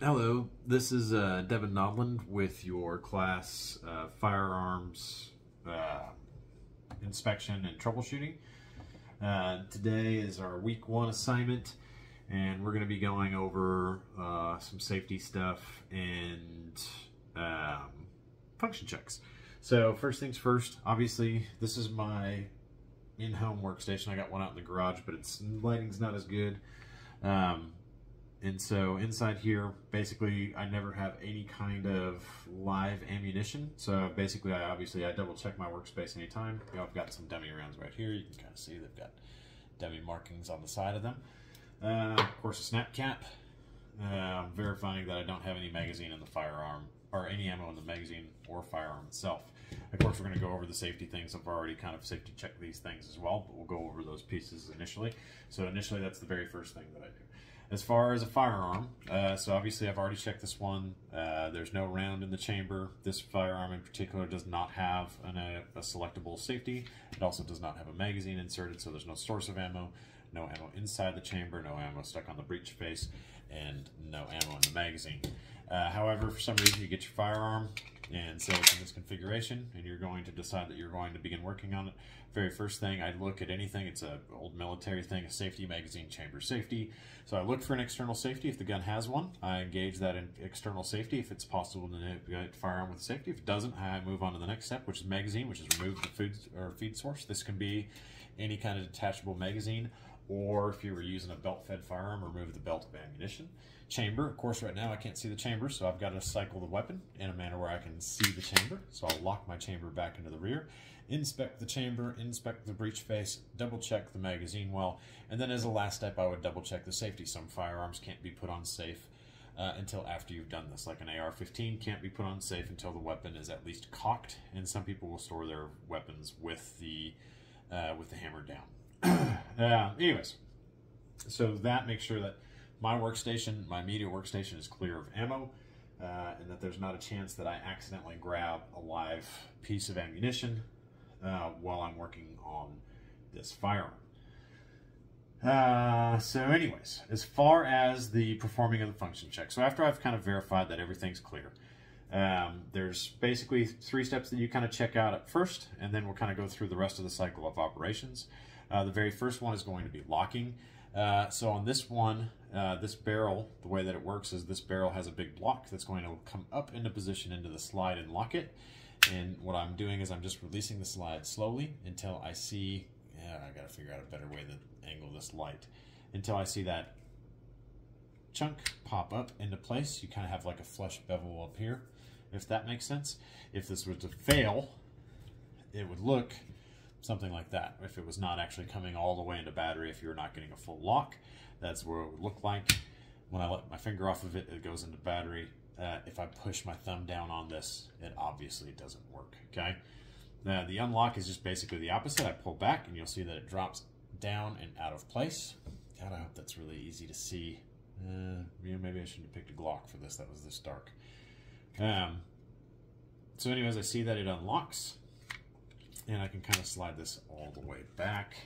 Hello, this is Devin Nodland with your class Firearms Inspection and Troubleshooting. Today is our week 1 assignment, and we're going to be going over some safety stuff and function checks. So first things first, obviously this is my in-home workstation. I got one out in the garage, but its lighting's not as good. And so inside here, basically, I never have any kind of live ammunition. So basically, I double check my workspace anytime. You know, I've got some dummy rounds right here. You can kind of see they've got dummy markings on the side of them. Of course, a snap cap. Verifying that I don't have any magazine in the firearm, or any ammo in the magazine or firearm itself. Of course, we're going to go over the safety things. I've already kind of safety checked these things as well, but we'll go over those pieces initially. So initially, that's the very first thing that I do. As far as a firearm, so obviously I've already checked this one. There's no round in the chamber. This firearm in particular does not have a selectable safety. It also does not have a magazine inserted, so there's no source of ammo, no ammo inside the chamber, no ammo stuck on the breech face, and no ammo in the magazine. However, for some reason you get your firearm and say it's in this configuration, and you're going to decide that you're going to begin working on it. Very first thing, I look at anything. It's an old military thing, a safety, magazine, chamber safety. So I look for an external safety. If the gun has one, I engage that in external safety if it's possible to get firearm with safety. If it doesn't, I move on to the next step, which is magazine, which is remove the food or feed source. This can be any kind of detachable magazine, or if you were using a belt-fed firearm, remove the belt of ammunition. Chamber, of course, right now I can't see the chamber, so I've got to cycle the weapon in a manner where I can see the chamber. So I'll lock my chamber back into the rear, inspect the chamber, inspect the breech face, double check the magazine well, and then as a last step I would double check the safety. Some firearms can't be put on safe until after you've done this. Like an AR-15 can't be put on safe until the weapon is at least cocked, and some people will store their weapons with the hammer down. Anyways, so that makes sure that my workstation, my immediate workstation, is clear of ammo, and that there's not a chance that I accidentally grab a live piece of ammunition while I'm working on this firearm. So anyways, as far as the performing of the function check, so after I've kind of verified that everything's clear, there's basically 3 steps that you kind of check out at first, and then we'll kind of go through the rest of the cycle of operations. The very first one is going to be locking. So on this one, this barrel, the way that it works is this barrel has a big block that's going to come up into position into the slide and lock it. And what I'm doing is I'm just releasing the slide slowly until I see, I gotta figure out a better way to angle this light, until I see that chunk pop up into place. You kind of have like a flush bevel up here, if that makes sense. If this were to fail, it would look something like that. If it was not actually coming all the way into battery, if you're not getting a full lock, that's what it would look like. When I let my finger off of it, it goes into battery. If I push my thumb down on this, it obviously doesn't work, okay? The unlock is just basically the opposite. I pull back and you'll see that it drops down and out of place. God, I hope that's really easy to see. Maybe I shouldn't have picked a Glock for this. That was this dark. So anyways, I see that it unlocks, and I can kind of slide this all the way back.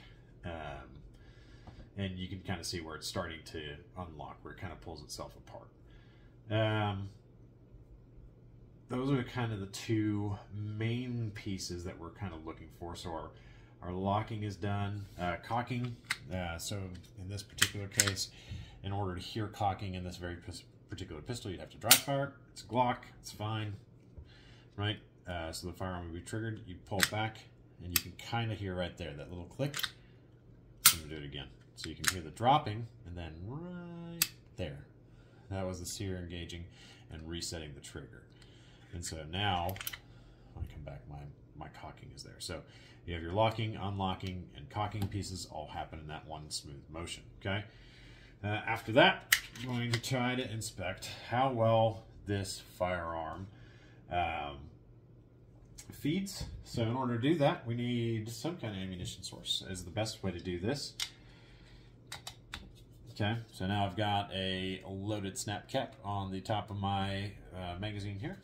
And you can kind of see where it's starting to unlock, where it kind of pulls itself apart. Those are kind of the 2 main pieces that we're kind of looking for. So our locking is done. Cocking, so in this particular case, in order to hear cocking in this very particular pistol, you'd have to dry fire it. It's a Glock, it's fine, right? So the firearm will be triggered, you pull back, and you can kind of hear right there, that little click. I'm going to do it again. So you can hear the dropping, and then right there. That was the sear engaging and resetting the trigger. And so now, when I come back, my cocking is there. So you have your locking, unlocking, and cocking pieces all happen in that one smooth motion, okay? After that, I'm going to try to inspect how well this firearm feeds. So in order to do that, we need some kind of ammunition source is the best way to do this. Okay, so now I've got a loaded snap cap on the top of my magazine here.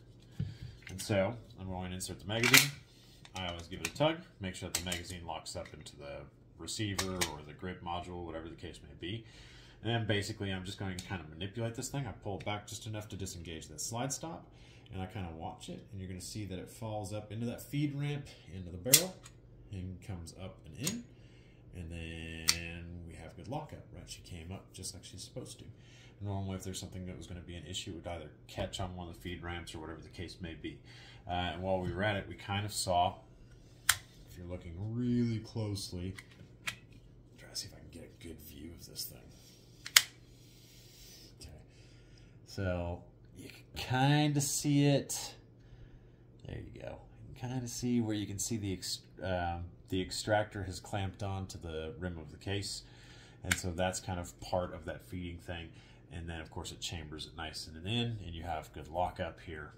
And so I'm going to insert the magazine. I always give it a tug, make sure that the magazine locks up into the receiver or the grip module, whatever the case may be. And basically, I'm just going to kind of manipulate this thing. I pull it back just enough to disengage that slide stop, and I kind of watch it, and you're going to see that it falls up into that feed ramp, into the barrel, and comes up and in. And then we have good lockup, right? She came up just like she's supposed to. Normally, if there's something that was going to be an issue, it would either catch on one of the feed ramps or whatever the case may be. And while we were at it, we kind of saw, if you're looking really closely, try to see if I can get a good view of this thing. Okay, so you can kind of see it. There you go. You can kind of see where you can see the extractor has clamped onto the rim of the case, and so that's kind of part of that feeding thing. And then of course it chambers it nice and in, and you have good lockup here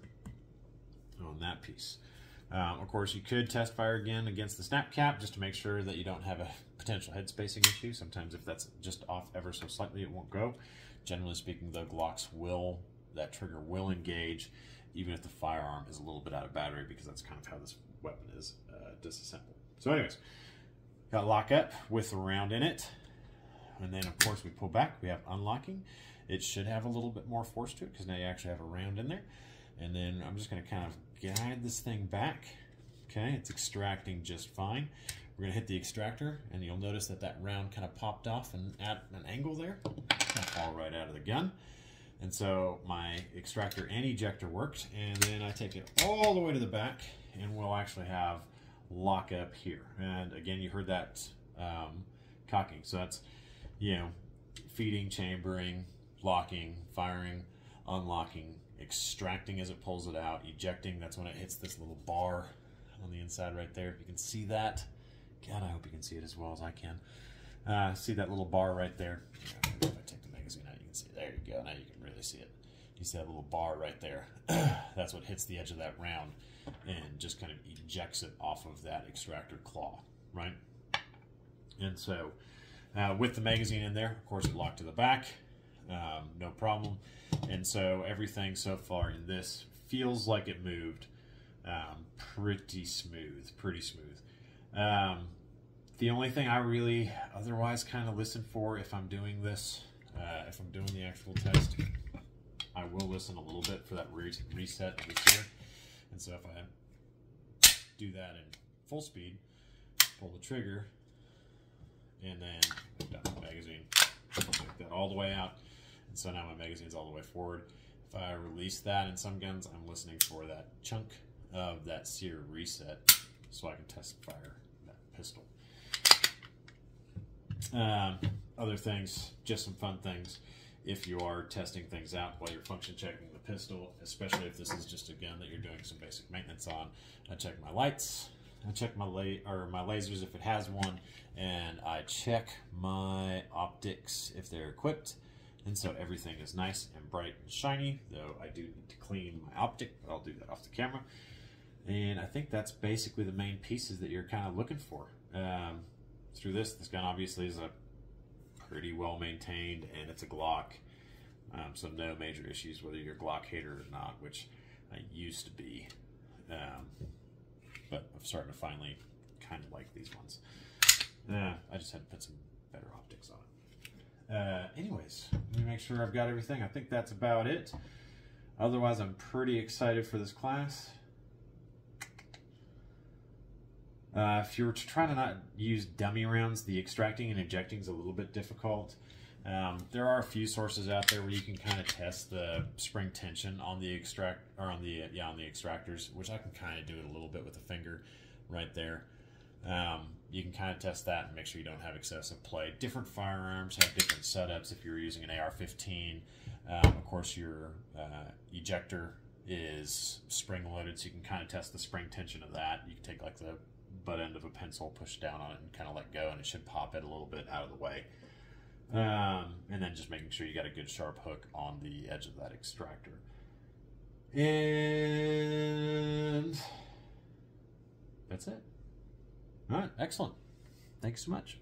on that piece. Of course, you could test fire again against the snap cap just to make sure that you don't have a potential head spacing issue. Sometimes if that's just off ever so slightly, it won't go. Generally speaking, the Glocks will, that trigger will engage even if the firearm is a little bit out of battery, because that's kind of how this weapon is disassembled. So anyways, got lockup with the round in it. And then of course we pull back, we have unlocking. It should have a little bit more force to it because now you actually have a round in there. And then I'm just going to kind of guide this thing back. Okay, it's extracting just fine. We're going to hit the extractor, and you'll notice that that round kind of popped off and at an angle there. It'll fall right out of the gun. And so my extractor and ejector worked, and then I take it all the way to the back, and we'll actually have lockup here. And again, you heard that cocking. So that's, you know, feeding, chambering, locking, firing, unlocking, extracting as it pulls it out, ejecting. That's when it hits this little bar on the inside right there. If you can see that, God, I hope you can see it as well as I can. See that little bar right there? If I take the magazine out, you can see it. There you go. Now you can really see it. You see that little bar right there? That's what hits the edge of that round and just kind of ejects it off of that extractor claw, right? And so with the magazine in there, of course, it locked to the back. No problem. And so everything so far in this feels like it moved pretty smooth, the only thing I really otherwise kind of listen for if I'm doing this, if I'm doing the actual test, I will listen a little bit for that reset of the sear. And so if I do that in full speed, pull the trigger, and then I've got the magazine, take that all the way out. And so now my magazine's all the way forward. If I release that in some guns, I'm listening for that chunk of that sear reset so I can test fire that pistol. Other things, just some fun things. If you are testing things out while you're function checking the pistol, especially if this is just a gun that you're doing some basic maintenance on, I check my lights, I check my lasers if it has one, and I check my optics if they're equipped. And so everything is nice and bright and shiny, though I do need to clean my optic, but I'll do that off the camera. And I think that's basically the main pieces that you're kind of looking for. Through this gun obviously is a pretty well maintained, and it's a Glock. So no major issues whether you're a Glock hater or not, which I used to be. But I'm starting to finally kind of like these ones. I just had to put some better optics on it. Anyways, let me make sure I've got everything. I think that's about it. Otherwise, I'm pretty excited for this class. If you were to try to not use dummy rounds, the extracting and ejecting is a little bit difficult. There are a few sources out there where you can kind of test the spring tension on the on the extractors, which I can kind of do it a little bit with the finger right there. You can kind of test that and make sure you don't have excessive play. Different firearms have different setups. If you're using an AR-15, of course your ejector is spring loaded, so you can kind of test the spring tension of that. You can take like the butt end of a pencil, push down on it, and kind of let go, and it should pop it a little bit out of the way. And then just making sure you got a good sharp hook on the edge of that extractor. And that's it. All right, excellent. Thanks so much.